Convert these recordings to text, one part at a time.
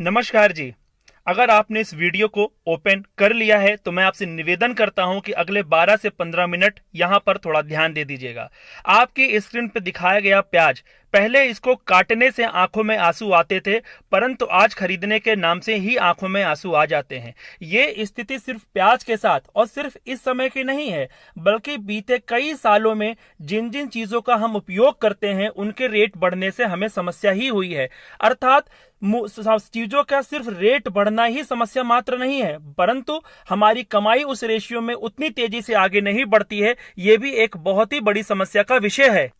नमस्कार जी। अगर आपने इस वीडियो को ओपन कर लिया है तो मैं आपसे निवेदन करता हूं कि अगले 12 से 15 मिनट यहां पर थोड़ा ध्यान दे दीजिएगा। आपकी स्क्रीन पर दिखाया गया प्याज, पहले इसको काटने से आंखों में आंसू आते थे, परंतु आज खरीदने के नाम से ही आंखों में आंसू आ जाते हैं। ये स्थिति सिर्फ प्याज के साथ और सिर्फ इस समय की नहीं है, बल्कि बीते कई सालों में जिन जिन चीजों का हम उपयोग करते हैं उनके रेट बढ़ने से हमें समस्या ही हुई है। अर्थात चीजों का सिर्फ रेट बढ़ना ही समस्या मात्र नहीं है, परंतु हमारी कमाई उस रेशियो में उतनी तेजी से आगे नहीं बढ़ती है। ये भी एक बहुत ही बड़ी समस्या का विषय है।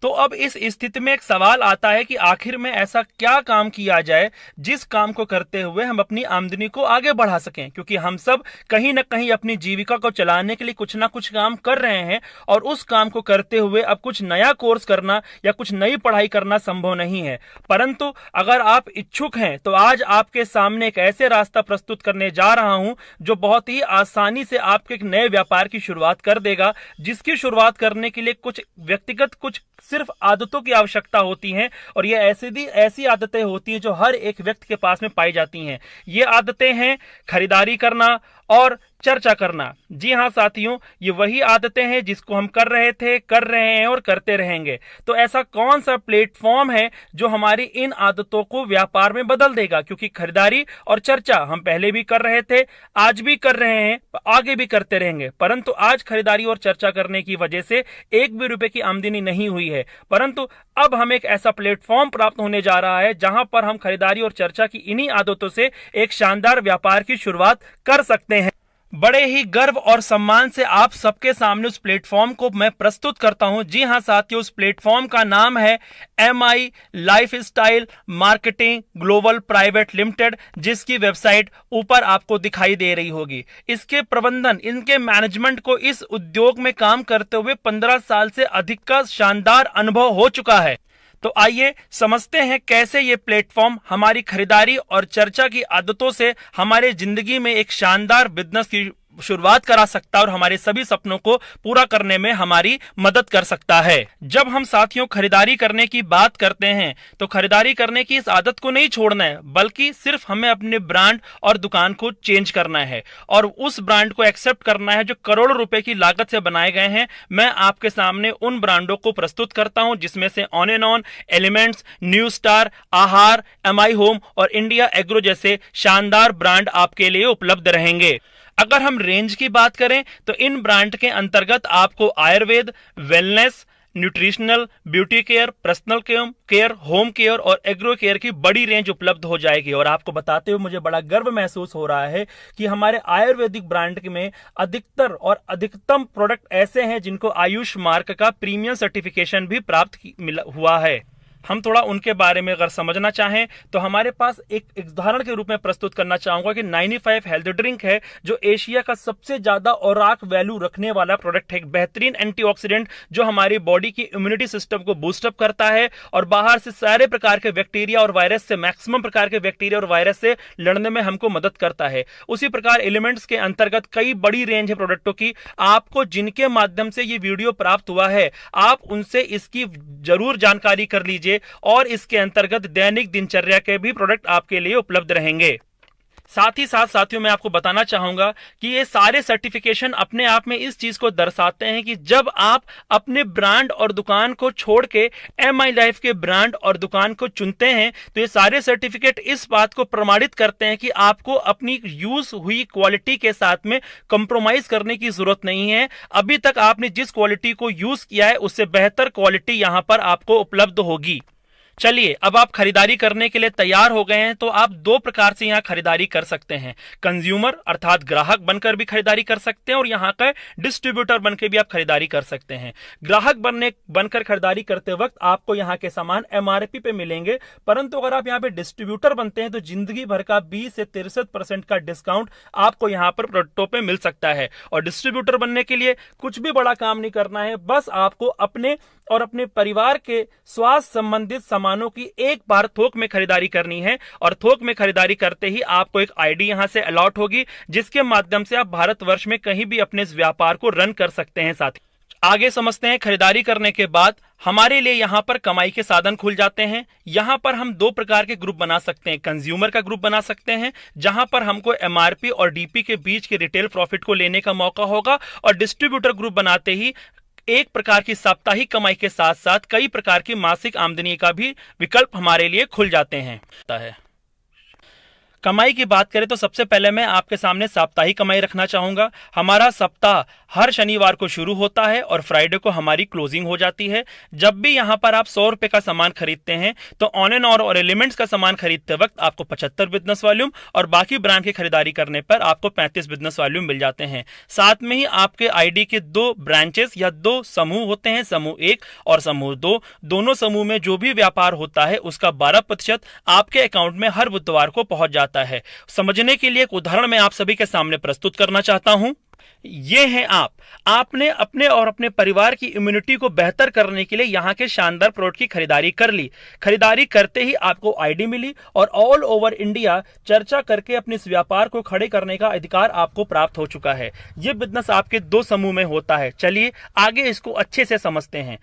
तो अब इस स्थिति में एक सवाल आता है कि आखिर में ऐसा क्या काम किया जाए जिस काम को करते हुए हम अपनी आमदनी को आगे बढ़ा सकें, क्योंकि हम सब कहीं ना कहीं अपनी जीविका को चलाने के लिए कुछ ना कुछ काम कर रहे हैं और उस काम को करते हुए अब कुछ नया कोर्स करना या कुछ नई पढ़ाई करना संभव नहीं है। परंतु अगर आप इच्छुक हैं तो आज आपके सामने एक ऐसे रास्ता प्रस्तुत करने जा रहा हूं जो बहुत ही आसानी से आपके एक नए व्यापार की शुरुआत कर देगा, जिसकी शुरुआत करने के लिए कुछ व्यक्तिगत कुछ सिर्फ आदतों की आवश्यकता होती है और ये ऐसी आदतें होती हैं जो हर एक व्यक्ति के पास में पाई जाती हैं। ये आदतें हैं खरीदारी करना और चर्चा करना। जी हां साथियों, ये वही आदतें हैं जिसको हम कर रहे थे, कर रहे हैं और करते रहेंगे। तो ऐसा कौन सा प्लेटफॉर्म है जो हमारी इन आदतों को व्यापार में बदल देगा? क्योंकि खरीदारी और चर्चा हम पहले भी कर रहे थे, आज भी कर रहे हैं, आगे भी करते रहेंगे। परंतु आज खरीदारी और चर्चा करने की वजह से एक भी रुपए की आमदनी नहीं हुई है, परंतु अब हमें एक ऐसा प्लेटफॉर्म प्राप्त होने जा रहा है जहां पर हम खरीदारी और चर्चा की इन्हीं आदतों से एक शानदार व्यापार की शुरुआत कर सकते हैं। बड़े ही गर्व और सम्मान से आप सबके सामने उस प्लेटफॉर्म को मैं प्रस्तुत करता हूं। जी हां साथियों, उस प्लेटफॉर्म का नाम है MI lifestyle marketing global private limited, जिसकी वेबसाइट ऊपर आपको दिखाई दे रही होगी। इसके प्रबंधन, इनके मैनेजमेंट को इस उद्योग में काम करते हुए 15 साल से अधिक का शानदार अनुभव हो चुका है। तो आइए समझते हैं कैसे ये प्लेटफॉर्म हमारी खरीदारी और चर्चा की आदतों से हमारे जिंदगी में एक शानदार बिजनेस की शुरुआत करा सकता है और हमारे सभी सपनों को पूरा करने में हमारी मदद कर सकता है। जब हम साथियों खरीदारी करने की बात करते हैं तो खरीदारी करने की इस आदत को नहीं छोड़ना है, बल्कि सिर्फ हमें अपने ब्रांड और दुकान को चेंज करना है और उस ब्रांड को एक्सेप्ट करना है जो करोड़ों रुपए की लागत से बनाए गए हैं। मैं आपके सामने उन ब्रांडों को प्रस्तुत करता हूं जिसमें से on and on, elements, new star, आहार, MI होम और इंडिया एग्रो जैसे शानदार ब्रांड आपके लिए उपलब्ध रहेंगे। अगर हम रेंज की बात करें तो इन ब्रांड के अंतर्गत आपको Ayurveda, wellness, nutritional, beauty care, personal care, home care और एग्रो केयर की बड़ी रेंज उपलब्ध हो जाएगी। और आपको बताते हुए मुझे बड़ा गर्व महसूस हो रहा है कि हमारे आयुर्वेदिक ब्रांड में अधिकतर और अधिकतम प्रोडक्ट ऐसे हैं जिनको आयुष मार्क का प्रीमियम सर्टिफिकेशन भी प्राप्त हुआ है। हम थोड़ा उनके बारे में अगर समझना चाहें तो हमारे पास एक उदाहरण के रूप में प्रस्तुत करना चाहूंगा कि 95 हेल्थ ड्रिंक है जो एशिया का सबसे ज्यादा औराक वैल्यू रखने वाला प्रोडक्ट है। एक बेहतरीन एंटीऑक्सीडेंट जो हमारी बॉडी की इम्यूनिटी सिस्टम को बूस्टअप करता है और बाहर से सारे प्रकार के बैक्टीरिया और वायरस से, मैक्सिमम प्रकार के बैक्टीरिया और वायरस से लड़ने में हमको मदद करता है। उसी प्रकार एलिमेंट्स के अंतर्गत कई बड़ी रेंज है प्रोडक्टों की। आपको जिनके माध्यम से ये वीडियो प्राप्त हुआ है आप उनसे इसकी जरूर जानकारी कर लीजिए और इसके अंतर्गत दैनिक दिनचर्या के भी प्रोडक्ट आपके लिए उपलब्ध रहेंगे। साथ ही साथ साथियों मैं आपको बताना चाहूंगा कि ये सारे सर्टिफिकेशन अपने आप में इस चीज को दर्शाते हैं कि जब आप अपने ब्रांड और दुकान को छोड़ के MI लाइफ के ब्रांड और दुकान को चुनते हैं तो ये सारे सर्टिफिकेट इस बात को प्रमाणित करते हैं कि आपको अपनी यूज हुई क्वालिटी के साथ में कंप्रोमाइज करने की जरूरत नहीं है। अभी तक आपने जिस क्वालिटी को यूज किया है उससे बेहतर क्वालिटी यहां पर आपको उपलब्ध होगी। चलिए, अब आप खरीदारी करने के लिए तैयार हो गए हैं तो आप दो प्रकार से यहाँ खरीदारी कर सकते हैं। कंज्यूमर अर्थात ग्राहक बनकर भी खरीदारी कर सकते हैं और यहाँ का डिस्ट्रीब्यूटर बनकर भी आप खरीदारी कर सकते हैं। ग्राहक बनकर खरीदारी करते वक्त आपको यहाँ के सामान MRP पे मिलेंगे, परंतु अगर आप यहाँ पे डिस्ट्रीब्यूटर बनते हैं तो जिंदगी भर का 20 से 63% का डिस्काउंट आपको यहाँ पर प्रोडक्टों पे मिल सकता है। और डिस्ट्रीब्यूटर बनने के लिए कुछ भी बड़ा काम नहीं करना है, बस आपको अपने और अपने परिवार के स्वास्थ्य संबंधित सामानों की एक बार थोक में खरीदारी करनी है और थोक में खरीदारी करते ही आपको एक आईडी यहां से अलॉट होगी जिसके माध्यम से आप भारतवर्ष में कहीं भी अपने इस व्यापार को रन कर सकते हैं। साथ आगे समझते हैं, खरीदारी करने के बाद हमारे लिए यहाँ पर कमाई के साधन खुल जाते हैं। यहाँ पर हम दो प्रकार के ग्रुप बना सकते हैं। कंज्यूमर का ग्रुप बना सकते हैं जहां पर हमको एमआरपी और डीपी के बीच के रिटेल प्रॉफिट को लेने का मौका होगा, और डिस्ट्रीब्यूटर ग्रुप बनाते ही एक प्रकार की साप्ताहिक कमाई के साथ साथ कई प्रकार की मासिक आमदनी का भी विकल्प हमारे लिए खुल जाते हैं। कमाई की बात करें तो सबसे पहले मैं आपके सामने साप्ताहिक कमाई रखना चाहूंगा। हमारा सप्ताह हर शनिवार को शुरू होता है और फ्राइडे को हमारी क्लोजिंग हो जाती है। जब भी यहां पर आप 100 रुपए का सामान खरीदते हैं तो ऑन एंड और एलिमेंट्स का सामान खरीदते वक्त आपको 75 बिजनेस वॉल्यूम और बाकी ब्रांड की खरीदारी करने पर आपको 35 बिजनेस वॉल्यूम मिल जाते हैं। साथ में ही आपके आईडी के 2 ब्रांचेस या 2 समूह होते हैं, समूह 1 और समूह 2। दोनों समूह में जो भी व्यापार होता है उसका 12% आपके अकाउंट में हर बुधवार को पहुंच जाता है। समझने के लिए एक उदाहरण मैं आप सभी के सामने प्रस्तुत करना चाहता हूं। ये हैं आपने अपने और अपने परिवार की इम्यूनिटी को बेहतर करने के लिए यहां के शानदार प्रोडक्ट की खरीदारी कर ली। खरीदारी करते ही आपको आईडी मिली और ऑल ओवर इंडिया चर्चा करके अपने इस व्यापार को खड़े करने का अधिकार आपको प्राप्त हो चुका है। यह बिजनेस आपके 2 समूह में होता है। चलिए आगे इसको अच्छे से समझते हैं।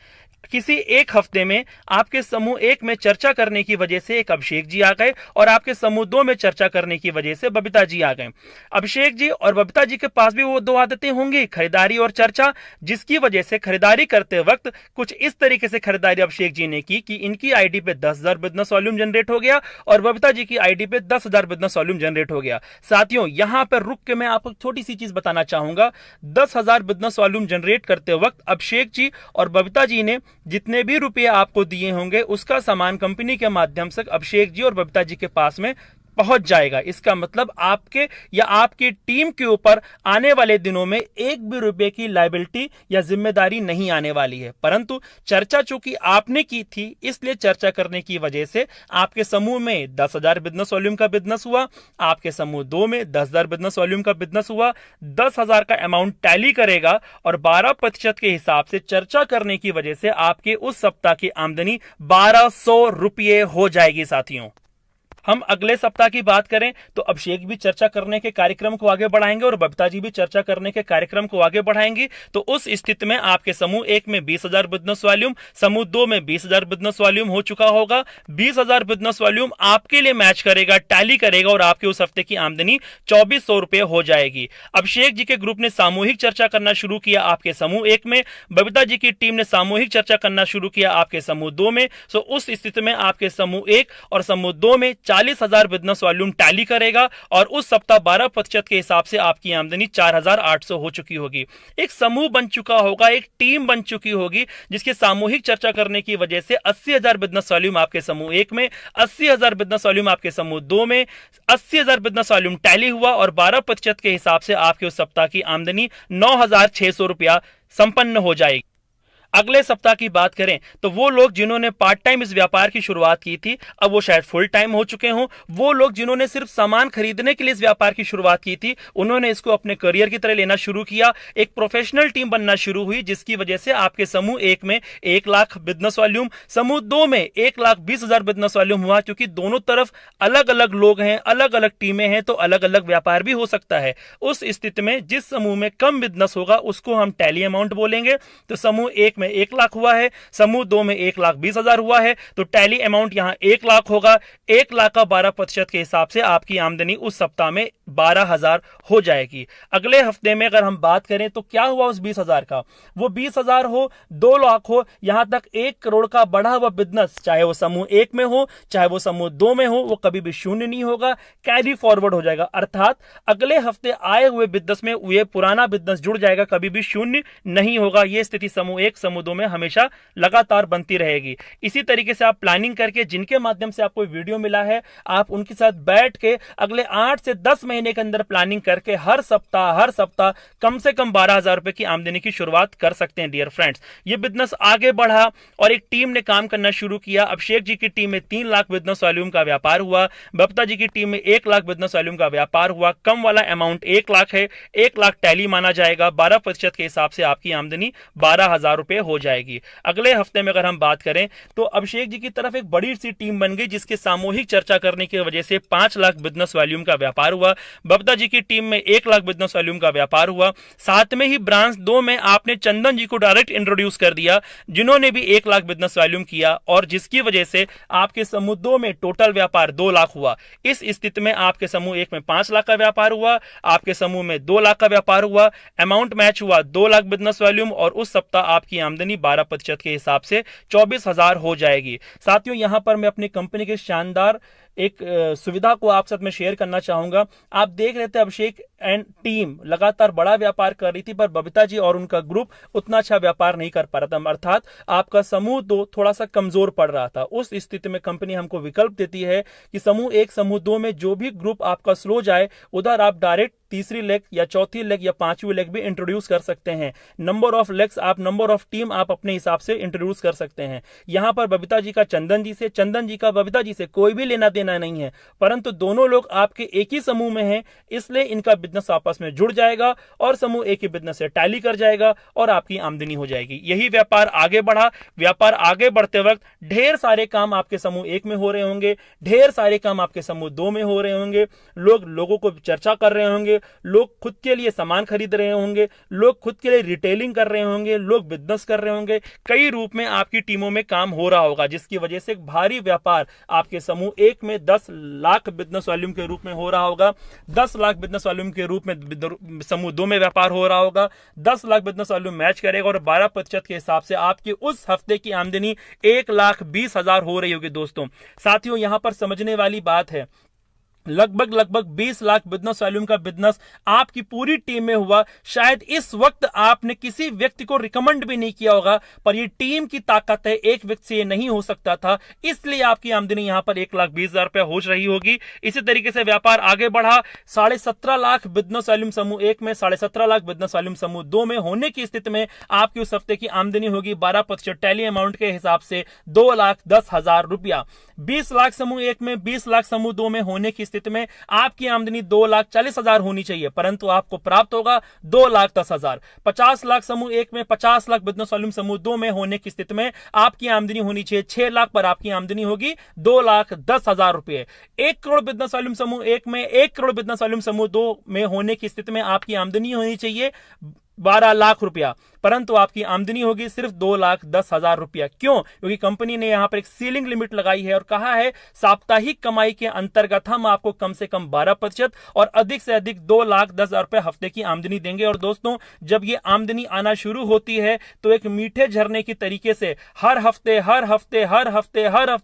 किसी एक हफ्ते में आपके समूह 1 में चर्चा करने की वजह से एक अभिषेक जी आ गए और आपके समूह 2 में चर्चा करने की वजह से बबीता जी आ गए। अभिषेक जी और बबीता जी के पास भी वो 2 आदतें होंगी, खरीदारी और चर्चा, जिसकी वजह से खरीदारी करते वक्त कुछ इस तरीके से खरीदारी अभिषेक जी ने की कि इनकी आईडी पे 10,000 बिजनेस वॉल्यूम जनरेट हो गया और बबीता जी की आईडी पे 10,000 बिजनेस वॉल्यूम जनरेट हो गया। साथियों, यहां पर रुक के मैं आपको छोटी सी चीज बताना चाहूंगा। 10,000 बिजनेस वॉल्यूम जनरेट करते वक्त अभिषेक जी और बबीता जी ने जितने भी रुपए आपको दिए होंगे उसका सामान कंपनी के माध्यम से अभिषेक जी और बबीता जी के पास में पहुंच जाएगा। इसका मतलब आपके या आपकी टीम के ऊपर आने वाले दिनों में एक भी रुपए की लायबिलिटी या जिम्मेदारी नहीं आने वाली है। परंतु चर्चा चूंकि आपने की थी, इसलिए चर्चा करने की वजह से आपके समूह में 10,000 बिजनेस वॉल्यूम का बिजनेस हुआ, आपके समूह 2 में 10,000 बिजनेस वॉल्यूम का बिजनेस हुआ। 10,000 का अमाउंट टैली करेगा और 12% के हिसाब से चर्चा करने की वजह से आपके उस सप्ताह की आमदनी 1,200 रुपये हो जाएगी। साथियों, हम अगले सप्ताह की बात करें तो अभिषेक भी चर्चा करने के कार्यक्रम को आगे बढ़ाएंगे और बबीता जी भी चर्चा करने के कार्यक्रम को आगे बढ़ाएंगी। तो उस स्थिति में आपके समूह 1 में 20,000 बिजनेस वॉल्यूम, समूह 2 में 20,000 बिजनेस वॉल्यूम हो चुका होगा। 20,000 बिजनेस वॉल्यूम आपके लिए मैच करेगा, टैली करेगा और आपके उस हफ्ते की आमदनी 2,400 रुपए हो जाएगी। अभिषेक जी के ग्रुप ने सामूहिक चर्चा करना शुरू किया आपके समूह 1 में, बबीता जी की टीम ने सामूहिक चर्चा करना शुरू किया आपके समूह 2 में। सो उस स्थिति में आपके समूह 1 और समूह 2 में 40,000 बिजनेस वॉल्यूम टैली करेगा और उस सप्ताह 12% के हिसाब से आपकी आमदनी 4,800 हो चुकी होगी। एक समूह बन चुका होगा, एक टीम बन चुकी होगी जिसके सामूहिक चर्चा करने की वजह से 80,000 बिजनेस वॉल्यूम आपके समूह 1 में, 80,000 बिजनेस वॉल्यूम आपके समूह 2 में, 80,000 बिजनेस वॉल्यूम टैली हुआ और 12% के हिसाब से आपके उस सप्ताह की आमदनी 9,600 रुपया संपन्न हो जाएगी। अगले सप्ताह की बात करें तो वो लोग जिन्होंने पार्ट टाइम इस व्यापार की शुरुआत की थी अब वो शायद फुल टाइम हो चुके हों। वो लोग जिन्होंने सिर्फ सामान खरीदने के लिए इस व्यापार की शुरुआत की थी उन्होंने इसको अपने करियर की तरह लेना शुरू किया। एक प्रोफेशनल टीम बनना शुरू हुई जिसकी वजह से आपके समूह 1 में 1 लाख बिजनेस वॉल्यूम, समूह 2 में 1,20,000 बिजनेस वॉल्यूम हुआ। क्योंकि दोनों तरफ अलग अलग लोग हैं, अलग अलग टीमें हैं, तो अलग अलग व्यापार भी हो सकता है। उस स्थिति में जिस समूह में कम बिजनेस होगा उसको हम टैली अमाउंट बोलेंगे। तो समूह 1 में 1 लाख हुआ है, समूह 2 में 1,20,000 हुआ है, तो टैली अमाउंट यहां 1 लाख होगा। 1 लाख का 12% के हिसाब से आपकी आमदनी उस सप्ताह में 12,000 हो जाएगी। अगले हफ्ते में अगर हम बात करें तो क्या हुआ उस 20,000 का, वो 20,000 हो, 2 लाख हो, यहां तक 1 करोड़ का बढ़ा हुआ बिजनेस, चाहे वो समूह 1 में हो चाहे वो समूह 2 में हो, वो कभी भी शून्य नहीं होगा, कैरी फॉरवर्ड हो जाएगा। अर्थात अगले हफ्ते आए हुए बिजनेस में ये पुराना बिजनेस जुड़ जाएगा, कभी भी शून्य नहीं होगा। यह स्थिति समूह 1 समूह 2 में हमेशा लगातार बनती रहेगी। इसी तरीके से आप प्लानिंग करके, जिनके माध्यम से आपको वीडियो मिला है, आप उनके साथ बैठ के अगले 8 से 10 महीने के अंदर प्लानिंग करके हर सप्ताह कम से कम 12,000 रुपए की आमदनी की शुरुआत कर सकते हैं। डियर फ्रेंड्स, ये बिजनेस आगे बढ़ा और एक टीम ने काम करना शुरू किया। अभिषेक जी की टीम में 3 लाख बिजनेस वॉल्यूम का व्यापार हुआ, बबीता जी की टीम में 1 लाख बिजनेस वॉल्यूम का व्यापार हुआ। कम वाला अमाउंट 1 लाख है, 1 लाख टैली माना जाएगा। 12% के हिसाब से आपकी आमदनी 12,000 रुपए पे हो जाएगी। अगले हफ्ते में अगर हम बात करें तो अभिषेक जी की तरफ एक बड़ी सी टीम बन गई, जिसके सामूहिक चर्चा करने की वजह से 5 लाख बिजनेस वॉल्यूम का व्यापार हुआ। बबीता जी की टीम में 1 लाख बिजनेस वॉल्यूम का व्यापार हुआ। साथ में ही ब्रांच 2 में आपने चंदन जी को डायरेक्ट इंट्रोड्यूस कर दिया, जिन्होंने भी 1 लाख बिजनेस वॉल्यूम किया, और जिसकी वजह से आपके समूह 2 में टोटल व्यापार 2 लाख हुआ। इस स्थिति में आपके समूह 1 में 5 लाख का व्यापार हुआ, आपके समूह में 2 लाख का व्यापार हुआ, अमाउंट मैच हुआ 2 लाख बिजनेस वॉल्यूम, और उस सप्ताह आपकी आमदनी 12% के हिसाब से 24,000 हो जाएगी। साथियों, यहां पर मैं अपनी कंपनी के शानदार एक सुविधा को आप साथ में शेयर करना चाहूंगा। आप देख रहे थे अभिषेक एंड टीम लगातार बड़ा व्यापार कर रही थी, पर बबीता जी और उनका ग्रुप उतना अच्छा व्यापार नहीं कर पा रहा था, अर्थात आपका समूह 2 थोड़ा सा कमजोर पड़ रहा था। उस स्थिति में कंपनी हमको विकल्प देती है कि समूह 1 समूह 2 में जो भी ग्रुप आपका स्लो जाए, उधर आप डायरेक्ट तीसरी लेग या चौथी लेग या 5वीं लेग भी इंट्रोड्यूस कर सकते हैं। नंबर ऑफ लेग्स आप, नंबर ऑफ टीम आप अपने हिसाब से इंट्रोड्यूस कर सकते हैं। यहां पर बबीता जी का चंदन जी से, चंदन जी का बबीता जी से कोई भी लेना देना नहीं है, परंतु दोनों लोग आपके एक ही समूह में हैं, इसलिए इनका बिजनेस आपस में जुड़ जाएगा और समूह एक ही बिजनेस से टैली कर जाएगा और आपकी आमदनी हो जाएगी। यही व्यापार आगे बढ़ा। व्यापार आगे बढ़ते वक्त ढेर सारे काम आपके समूह 1 में हो रहे होंगे, ढेर सारे काम आपके समूह 2 में हो रहे होंगे, लोगों को चर्चा कर रहे होंगे, लोग खुद के लिए सामान खरीद रहे होंगे, लोग खुद के लिए रिटेलिंग कर रहे होंगे, लोग बिजनेस कर रहे होंगे, कई रूप में आपकी टीमों में काम हो रहा होगा, जिसकी वजह से एक भारी व्यापार आपके समूह 1 में 10 लाख बिजनेस वॉल्यूम के रूप में हो रहा होगा, 10 लाख बिजनेस वॉल्यूम के रूप में समूह 2 में व्यापार हो रहा होगा, 10 लाख बिजनेस वॉल्यूम मैच करेगा और 12% के हिसाब से आपकी उस हफ्ते की आमदनी 1,20,000 हो रही होगी। दोस्तों साथियों, यहां पर समझने वाली बात है, लगभग 20 लाख बिजनेस वॉल्यूम का बिजनेस आपकी पूरी टीम में हुआ। शायद इस वक्त आपने किसी व्यक्ति को रिकमेंड भी नहीं किया होगा, पर ये टीम की ताकत है, एक व्यक्ति से ये नहीं हो सकता था, इसलिए आपकी आमदनी यहां पर 1,20,000 रुपया हो रही होगी। इसी तरीके से व्यापार आगे बढ़ा। 17.5 लाख बिजनेस वॉल्यूम समूह 1 में, 17.5 लाख बिजनेस वॉल्यूम समूह 2 में होने की स्थिति में आपकी उस हफ्ते की आमदनी होगी 12% टैली अमाउंट के हिसाब से 2,10,000 रुपया। 20 लाख समूह 1 में, 20 लाख समूह 2 में होने की स्थिति में आपकी आमदनी 2,40,000 होनी चाहिए, परंतु आपको प्राप्त होगा 2,10,000। 50 लाख समूह 1 में, 50 लाख बिजनेस वॉल्यूम समूह 2 में होने की स्थिति में आपकी आमदनी होनी चाहिए 6 लाख, पर आपकी आमदनी होगी 2,10,000 रुपए। 1 करोड़ बिजनेस वॉल्यूम समूह 1 में, 1 करोड़ बिजनेस वॉल्यूम समूह 2 में होने की स्थिति में आपकी आमदनी होनी चाहिए 12 लाख रुपया, परंतु आपकी आमदनी होगी सिर्फ 2,10,000 रुपया। क्यों? क्योंकि कंपनी ने यहां पर एक सीलिंग लिमिट लगाई है और कहा है साप्ताहिक कमाई के अंतर्गत हम आपको कम से कम 12% और अधिक से अधिक 2,10,000 रुपए हफ्ते की आमदनी देंगे। और दोस्तों, जब ये आमदनी आना शुरू होती है तो एक मीठे झरने की तरीके से हर हफ्ते 2,10,000,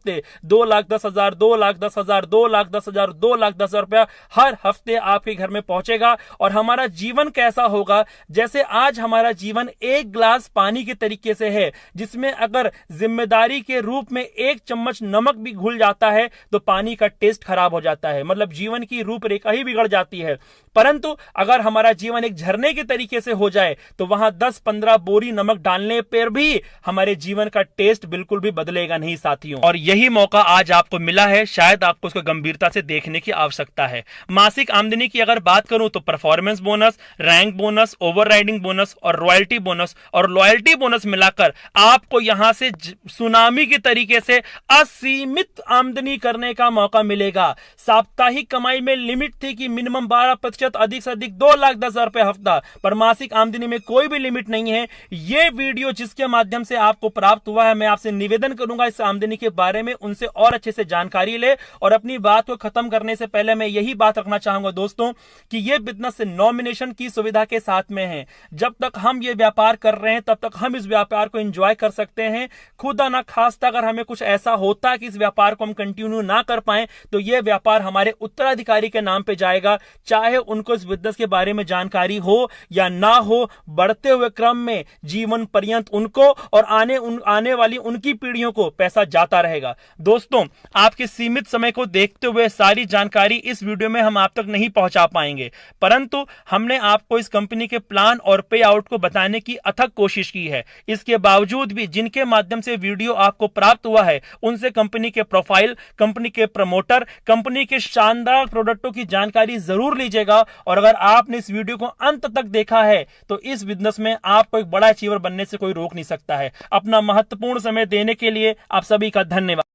2,10,000, 2,10,000, 2,10,000 रुपया हर हफ्ते आपके घर में पहुंचेगा। और हमारा जीवन कैसा होगा? जैसे आज हमारा जीवन एक ग्लास पानी के तरीके से है, जिसमें अगर जिम्मेदारी के रूप में 1 चम्मच नमक भी घुल जाता है तो पानी का टेस्ट खराब हो जाता है, मतलब जीवन की रूपरेखा ही बिगड़ जाती है। परंतु अगर हमारा जीवन एक झरने के तरीके से हो जाए तो वहां 10-15 बोरी नमक डालने पर भी हमारे जीवन का टेस्ट बिल्कुल भी बदलेगा नहीं साथियों। और यही मौका आज आपको मिला है, शायद आपको उसको गंभीरता से देखने की आवश्यकता है। मासिक आमदनी की अगर बात करूं तो performance bonus, rank bonus, overriding bonus और रॉयल्टी बोनस और लॉयल्टी बोनस मिलाकर आपको यहां से सुनामी के तरीके से असीमित आमदनी करने का मौका मिलेगा। साप्ताहिक कमाई में लिमिट थी कि मिनिमम 12%, अधिक से अधिक 2,10,000 रुपए हफ्ता, पर मासिक आमदनी में कोई भी लिमिट नहीं है। यह वीडियो जिसके माध्यम से आपको प्राप्त हुआ है, मैं आपसे निवेदन करूंगा इस आमदनी के बारे में उनसे और अच्छे से जानकारी ले। और अपनी बात को खत्म करने से पहले मैं यही बात रखना चाहूंगा दोस्तों कि यह बिजनेस नॉमिनेशन की सुविधा के साथ में है। जब तक हम ये व्यापार कर रहे हैं तब तक हम इस व्यापार को एंजॉय कर सकते हैं। खुदा ना खास्ता अगर हमें कुछ ऐसा होता कि इस व्यापार को हम कंटिन्यू ना कर पाए तो यह व्यापार हमारे उत्तराधिकारी के नाम पे जाएगा, चाहे उनको इस बिजनेस के बारे में जानकारी हो या ना हो। बढ़ते हुए क्रम में जीवन पर्यंत उनको और आने वाली उनकी पीढ़ियों को पैसा जाता रहेगा। दोस्तों, आपके सीमित समय को देखते हुए सारी जानकारी इस वीडियो में हम आप तक नहीं पहुंचा पाएंगे, परंतु हमने आपको इस कंपनी के प्लान और पे आउट को बताने की अथक कोशिश की है। इसके बावजूद भी जिनके माध्यम से वीडियो आपको प्राप्त हुआ है उनसे कंपनी के प्रोफाइल, कंपनी के प्रमोटर, कंपनी के शानदार प्रोडक्टों की जानकारी जरूर लीजिएगा। और अगर आपने इस वीडियो को अंत तक देखा है तो इस बिजनेस में आपको एक बड़ा अचीवर बनने से कोई रोक नहीं सकता है। अपना महत्वपूर्ण समय देने के लिए आप सभी का धन्यवाद।